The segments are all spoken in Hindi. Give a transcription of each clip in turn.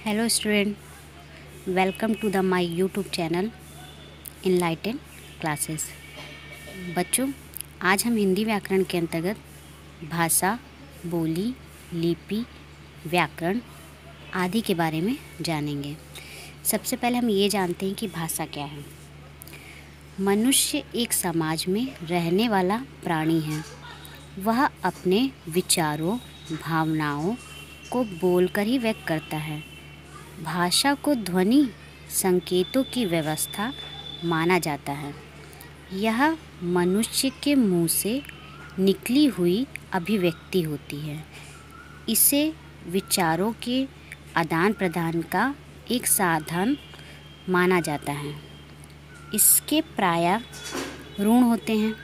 Hello student, welcome to the my YouTube channel enlighten classes. बच्चों, आज हम हिंदी व्याकरण के अंतर्गत भाषा, बोली, लिपि, व्याकरण आदि के बारे में जानेंगे। सबसे पहले हम ये जानते हैं कि भाषा क्या है। मनुष्य एक समाज में रहने वाला प्राणी है। वह अपने विचारों, भावनाओं को बोलकर ही व्यक्त करता है। भाषा को ध्वनि संकेतों की व्यवस्था माना जाता है। यह मनुष्य के मुंह से निकली हुई अभिव्यक्ति होती है। इसे विचारों के आदान प्रदान का एक साधन माना जाता है। इसके प्रायः ऋण होते हैं।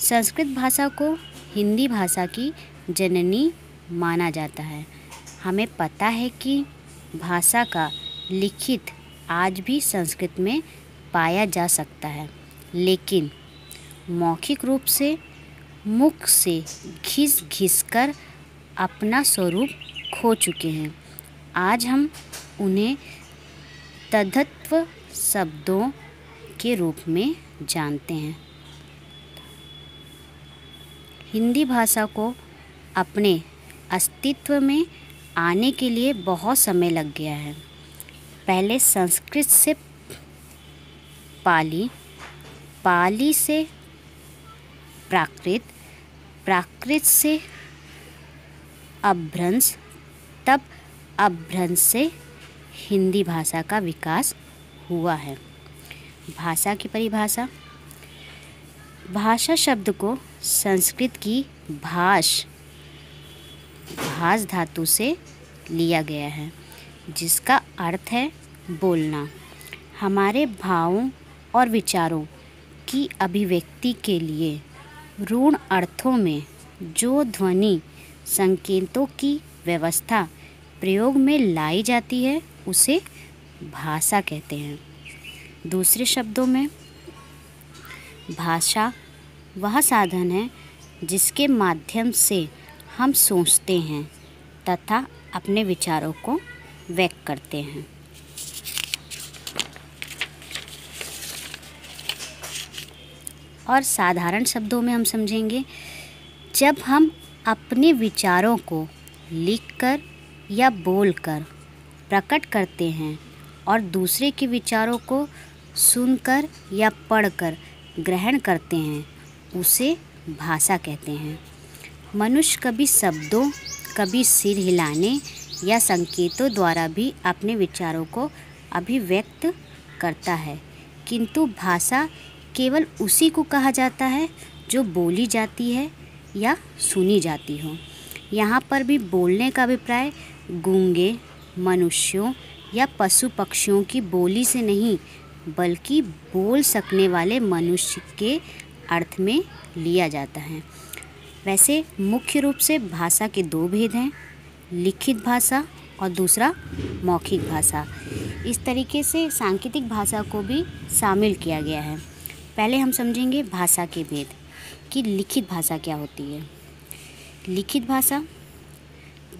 संस्कृत भाषा को हिंदी भाषा की जननी माना जाता है। हमें पता है कि भाषा का लिखित आज भी संस्कृत में पाया जा सकता है, लेकिन मौखिक रूप से मुख से घिस घिस कर अपना स्वरूप खो चुके हैं। आज हम उन्हें तद्भव शब्दों के रूप में जानते हैं। हिंदी भाषा को अपने अस्तित्व में आने के लिए बहुत समय लग गया है। पहले संस्कृत से पाली, पाली से प्राकृत, प्राकृत से अपभ्रंश, तब अपभ्रंश से हिंदी भाषा का विकास हुआ है। भाषा की परिभाषा। भाषा शब्द को संस्कृत की भाष धातु से लिया गया है, जिसका अर्थ है बोलना। हमारे भावों और विचारों की अभिव्यक्ति के लिए ऋण अर्थों में जो ध्वनि संकेतों की व्यवस्था प्रयोग में लाई जाती है, उसे भाषा कहते हैं। दूसरे शब्दों में, भाषा वह साधन है जिसके माध्यम से हम सोचते हैं तथा अपने विचारों को व्यक्त करते हैं। और साधारण शब्दों में हम समझेंगे, जब हम अपने विचारों को लिखकर या बोलकर प्रकट करते हैं और दूसरे के विचारों को सुनकर या पढ़कर ग्रहण करते हैं, उसे भाषा कहते हैं। मनुष्य कभी शब्दों, कभी सिर हिलाने या संकेतों द्वारा भी अपने विचारों को अभिव्यक्त करता है, किंतु भाषा केवल उसी को कहा जाता है जो बोली जाती है या सुनी जाती हो। यहाँ पर भी बोलने का अभिप्राय गूंगे मनुष्यों या पशु पक्षियों की बोली से नहीं, बल्कि बोल सकने वाले मनुष्य के अर्थ में लिया जाता है। वैसे मुख्य रूप से भाषा के दो भेद हैं, लिखित भाषा और दूसरा मौखिक भाषा। इस तरीके से सांकेतिक भाषा को भी शामिल किया गया है। पहले हम समझेंगे भाषा के भेद कि लिखित भाषा क्या होती है। लिखित भाषा,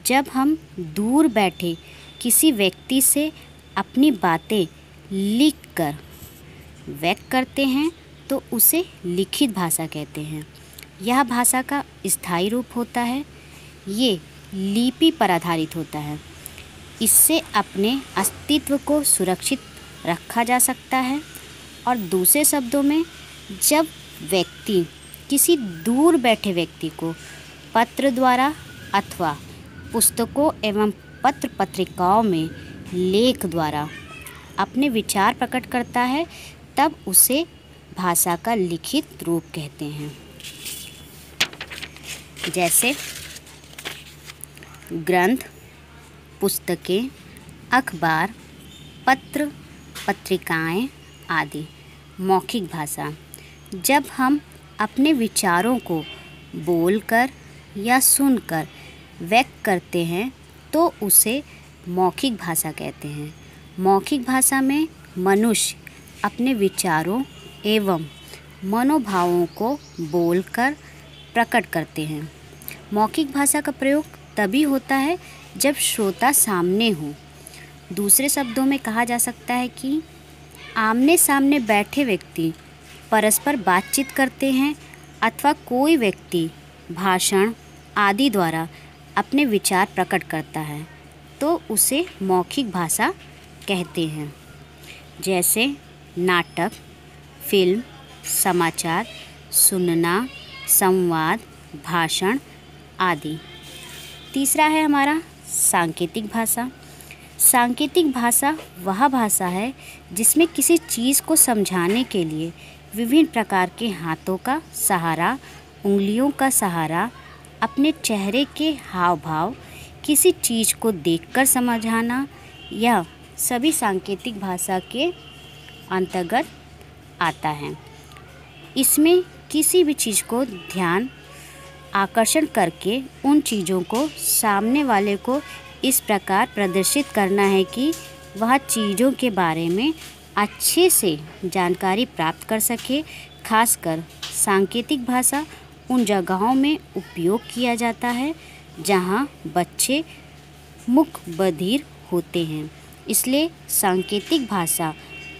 जब हम दूर बैठे किसी व्यक्ति से अपनी बातें लिखकर व्यक्त करते हैं तो उसे लिखित भाषा कहते हैं। यह भाषा का स्थायी रूप होता है। ये लिपि पर आधारित होता है। इससे अपने अस्तित्व को सुरक्षित रखा जा सकता है। और दूसरे शब्दों में, जब व्यक्ति किसी दूर बैठे व्यक्ति को पत्र द्वारा अथवा पुस्तकों एवं पत्र पत्रिकाओं में लेख द्वारा अपने विचार प्रकट करता है, तब उसे भाषा का लिखित रूप कहते हैं। जैसे ग्रंथ, पुस्तकें, अखबार, पत्र, पत्रिकाएं आदि। मौखिक भाषा, जब हम अपने विचारों को बोलकर या सुनकर व्यक्त करते हैं तो उसे मौखिक भाषा कहते हैं। मौखिक भाषा में मनुष्य अपने विचारों एवं मनोभावों को बोलकर प्रकट करते हैं। मौखिक भाषा का प्रयोग तभी होता है जब श्रोता सामने हो दूसरे शब्दों में कहा जा सकता है कि आमने सामने बैठे व्यक्ति परस्पर बातचीत करते हैं अथवा कोई व्यक्ति भाषण आदि द्वारा अपने विचार प्रकट करता है तो उसे मौखिक भाषा कहते हैं। जैसे नाटक, फिल्म, समाचार, सुनना, संवाद, भाषण आदि। तीसरा है हमारा सांकेतिक भाषा। सांकेतिक भाषा वह भाषा है जिसमें किसी चीज़ को समझाने के लिए विभिन्न प्रकार के हाथों का सहारा, उंगलियों का सहारा, अपने चेहरे के हाव भाव, किसी चीज़ को देखकर समझाना, यह सभी सांकेतिक भाषा के अंतर्गत आता है। इसमें किसी भी चीज़ को ध्यान आकर्षण करके उन चीज़ों को सामने वाले को इस प्रकार प्रदर्शित करना है कि वह चीज़ों के बारे में अच्छे से जानकारी प्राप्त कर सके। खासकर सांकेतिक भाषा उन जगहों में उपयोग किया जाता है जहां बच्चे मूक बधिर होते हैं, इसलिए सांकेतिक भाषा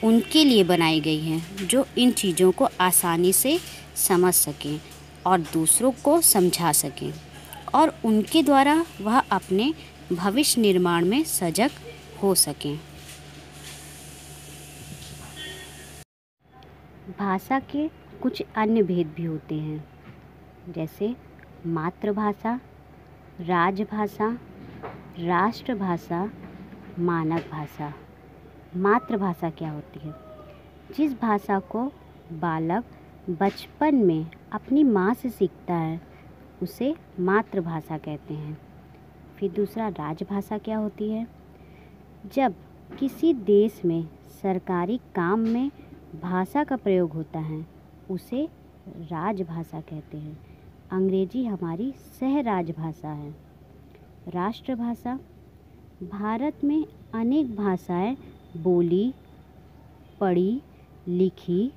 उनके लिए बनाई गई है जो इन चीज़ों को आसानी से समझ सकें और दूसरों को समझा सकें और उनके द्वारा वह अपने भविष्य निर्माण में सजग हो सकें। भाषा के कुछ अन्य भेद भी होते हैं, जैसे मातृभाषा, राजभाषा, राष्ट्रभाषा, मानक भाषा। मातृभाषा क्या होती है? जिस भाषा को बालक बचपन में अपनी माँ से सीखता है उसे मातृभाषा कहते हैं। फिर दूसरा राजभाषा क्या होती है? जब किसी देश में सरकारी काम में भाषा का प्रयोग होता है उसे राजभाषा कहते हैं। अंग्रेजी हमारी सह राजभाषा है। राष्ट्रभाषा, भारत में अनेक भाषाएं बोली, पढ़ी, लिखी,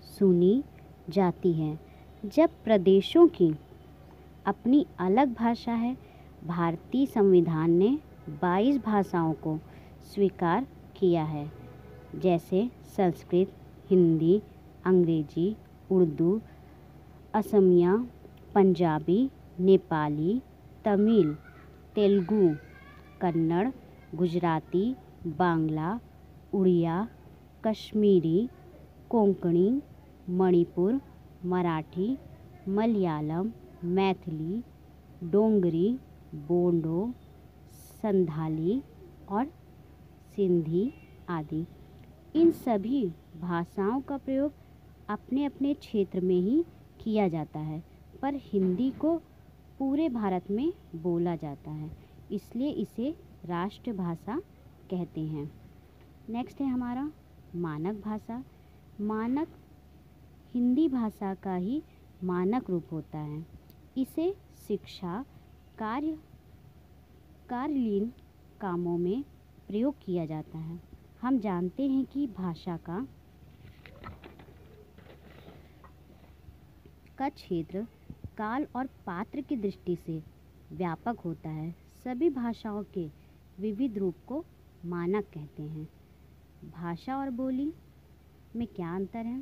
सुनी जाती हैं। जब प्रदेशों की अपनी अलग भाषा है, भारतीय संविधान ने 22 भाषाओं को स्वीकार किया है, जैसे संस्कृत, हिंदी, अंग्रेजी, उर्दू, असमिया, पंजाबी, नेपाली, तमिल, तेलुगु, कन्नड़, गुजराती, बांग्ला, उड़िया, कश्मीरी, कोंकणी, मणिपुर, मराठी, मलयालम, मैथिली, डोंगरी, बोडो, संथाली और सिंधी आदि। इन सभी भाषाओं का प्रयोग अपने अपने क्षेत्र में ही किया जाता है, पर हिंदी को पूरे भारत में बोला जाता है, इसलिए इसे राष्ट्रभाषा कहते हैं। नेक्स्ट है हमारा मानक भाषा। मानक हिंदी भाषा का ही मानक रूप होता है। इसे शिक्षा, कार्यलीन कामों में प्रयोग किया जाता है। हम जानते हैं कि भाषा का क्षेत्र काल और पात्र की दृष्टि से व्यापक होता है। सभी भाषाओं के विविध रूप को मानक कहते हैं। भाषा और बोली में क्या अंतर है?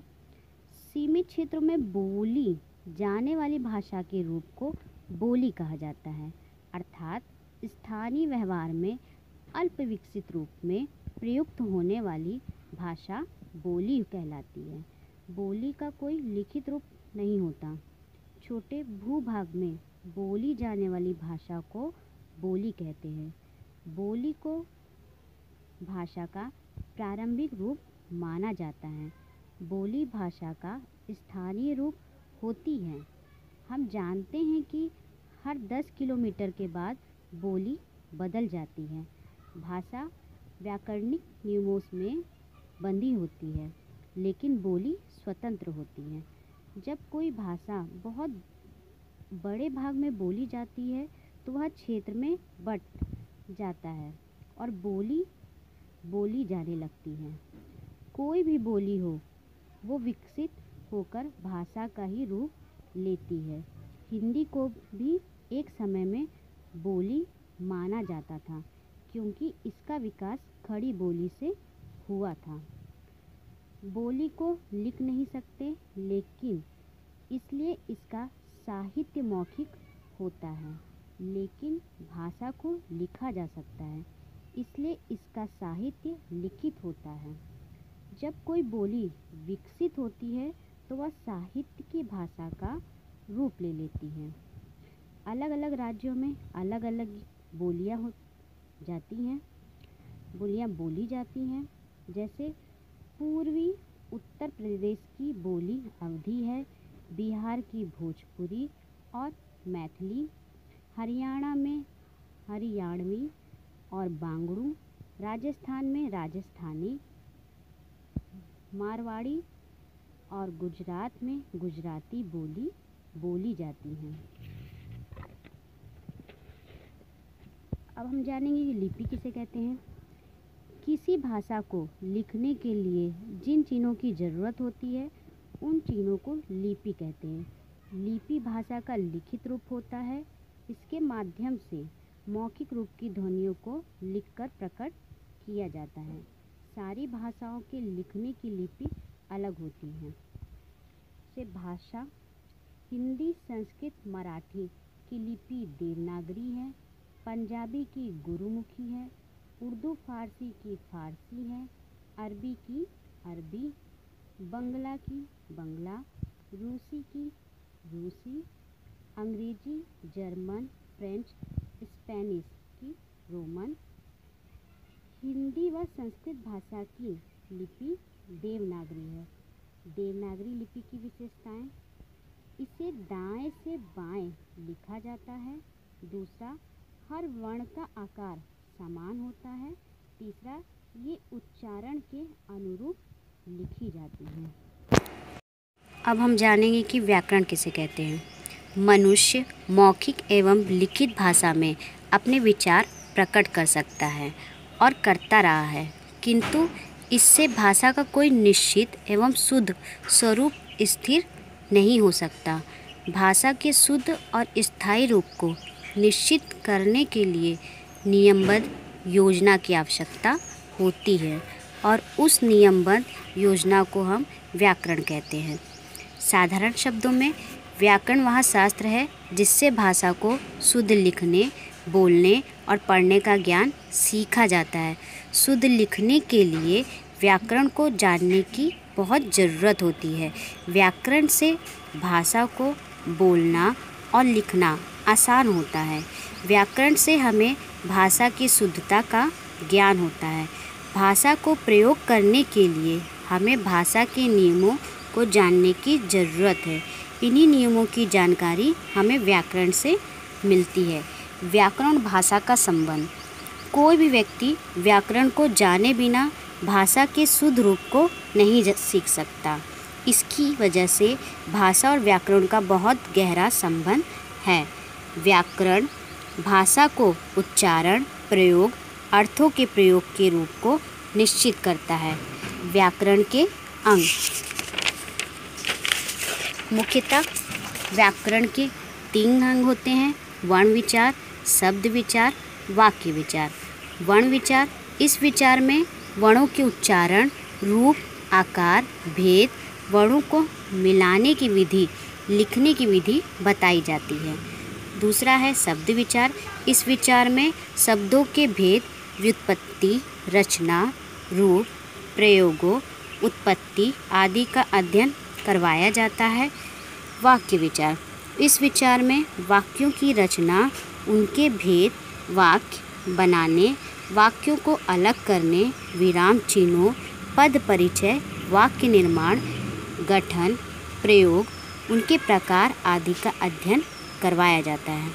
सीमित क्षेत्रों में बोली जाने वाली भाषा के रूप को बोली कहा जाता है, अर्थात स्थानीय व्यवहार में अल्प विकसित रूप में प्रयुक्त होने वाली भाषा बोली कहलाती है। बोली का कोई लिखित रूप नहीं होता। छोटे भूभाग में बोली जाने वाली भाषा को बोली कहते हैं। बोली को भाषा का प्रारंभिक रूप माना जाता है। बोली भाषा का स्थानीय रूप होती है। हम जानते हैं कि हर 10 किलोमीटर के बाद बोली बदल जाती है। भाषा व्याकरणिक नियमों में बंधी होती है, लेकिन बोली स्वतंत्र होती है। जब कोई भाषा बहुत बड़े भाग में बोली जाती है तो वह क्षेत्र में बट जाता है और बोली जाने लगती है। कोई भी बोली हो वो विकसित होकर भाषा का ही रूप लेती है। हिंदी को भी एक समय में बोली माना जाता था, क्योंकि इसका विकास खड़ी बोली से हुआ था। बोली को लिख नहीं सकते, लेकिन इसलिए इसका साहित्य मौखिक होता है। लेकिन भाषा को लिखा जा सकता है, इसलिए इसका साहित्य लिखित होता है। जब कोई बोली विकसित होती है तो वह साहित्य की भाषा का रूप ले लेती है। अलग अलग राज्यों में अलग अलग बोलियां बोली जाती हैं। जैसे पूर्वी उत्तर प्रदेश की बोली अवधी है, बिहार की भोजपुरी और मैथिली, हरियाणा में हरियाणवी और बांगड़ू, राजस्थान में राजस्थानी, मारवाड़ी और गुजरात में गुजराती बोली जाती हैं। अब हम जानेंगे कि लिपि किसे कहते हैं। किसी भाषा को लिखने के लिए जिन चिन्हों की ज़रूरत होती है उन चिन्हों को लिपि कहते हैं। लिपि भाषा का लिखित रूप होता है। इसके माध्यम से मौखिक रूप की ध्वनियों को लिखकर प्रकट किया जाता है। सारी भाषाओं के लिखने की लिपि अलग होती हैं। से भाषा हिंदी, संस्कृत, मराठी की लिपि देवनागरी है, पंजाबी की गुरुमुखी है, उर्दू फारसी की फारसी है, अरबी की अरबी, बंगला की बंगला, रूसी की रूसी, अंग्रेजी, जर्मन, फ्रेंच, स्पेनिश की रोमन। हिंदी व संस्कृत भाषा की लिपि देवनागरी है। देवनागरी लिपि की विशेषताएं: इसे दाएं से बाएं लिखा जाता है। दूसरा, हर वर्ण का आकार समान होता है। तीसरा, ये उच्चारण के अनुरूप लिखी जाती है। अब हम जानेंगे कि व्याकरण किसे कहते हैं। मनुष्य मौखिक एवं लिखित भाषा में अपने विचार प्रकट कर सकता है और करता रहा है, किंतु इससे भाषा का कोई निश्चित एवं शुद्ध स्वरूप स्थिर नहीं हो सकता। भाषा के शुद्ध और स्थायी रूप को निश्चित करने के लिए नियमबद्ध योजना की आवश्यकता होती है और उस नियमबद्ध योजना को हम व्याकरण कहते हैं। साधारण शब्दों में व्याकरण वह शास्त्र है जिससे भाषा को शुद्ध लिखने, बोलने और पढ़ने का ज्ञान सीखा जाता है। शुद्ध लिखने के लिए व्याकरण को जानने की बहुत ज़रूरत होती है। व्याकरण से भाषा को बोलना और लिखना आसान होता है। व्याकरण से हमें भाषा की शुद्धता का ज्ञान होता है। भाषा को प्रयोग करने के लिए हमें भाषा के नियमों को जानने की ज़रूरत है। इन्हीं नियमों की जानकारी हमें व्याकरण से मिलती है। व्याकरण भाषा का संबंध: कोई भी व्यक्ति व्याकरण को जाने बिना भाषा के शुद्ध रूप को नहीं सीख सकता। इसकी वजह से भाषा और व्याकरण का बहुत गहरा संबंध है। व्याकरण भाषा को उच्चारण, प्रयोग, अर्थों के प्रयोग के रूप को निश्चित करता है। व्याकरण के अंग: मुख्यतः व्याकरण के 3 अंग होते हैं: वर्ण विचार, शब्द विचार, वाक्य विचार। वर्ण विचार: इस विचार में वर्णों के उच्चारण, रूप, आकार, भेद, वर्णों को मिलाने की विधि, लिखने की विधि बताई जाती है। दूसरा है शब्द विचार। इस विचार में शब्दों के भेद, व्युत्पत्ति, रचना, रूप, प्रयोगों, उत्पत्ति आदि का अध्ययन करवाया जाता है। वाक्य विचार: इस विचार में वाक्यों की रचना, उनके भेद, वाक्य बनाने, वाक्यों को अलग करने, विराम चिन्हों, पद परिचय, वाक्य निर्माण, गठन, प्रयोग, उनके प्रकार आदि का अध्ययन करवाया जाता है।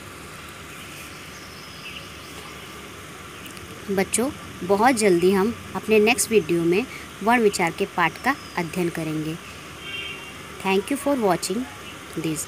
बच्चों, बहुत जल्दी हम अपने नेक्स्ट वीडियो में वर्ण विचार के पाठ का अध्ययन करेंगे। Thank you for watching this.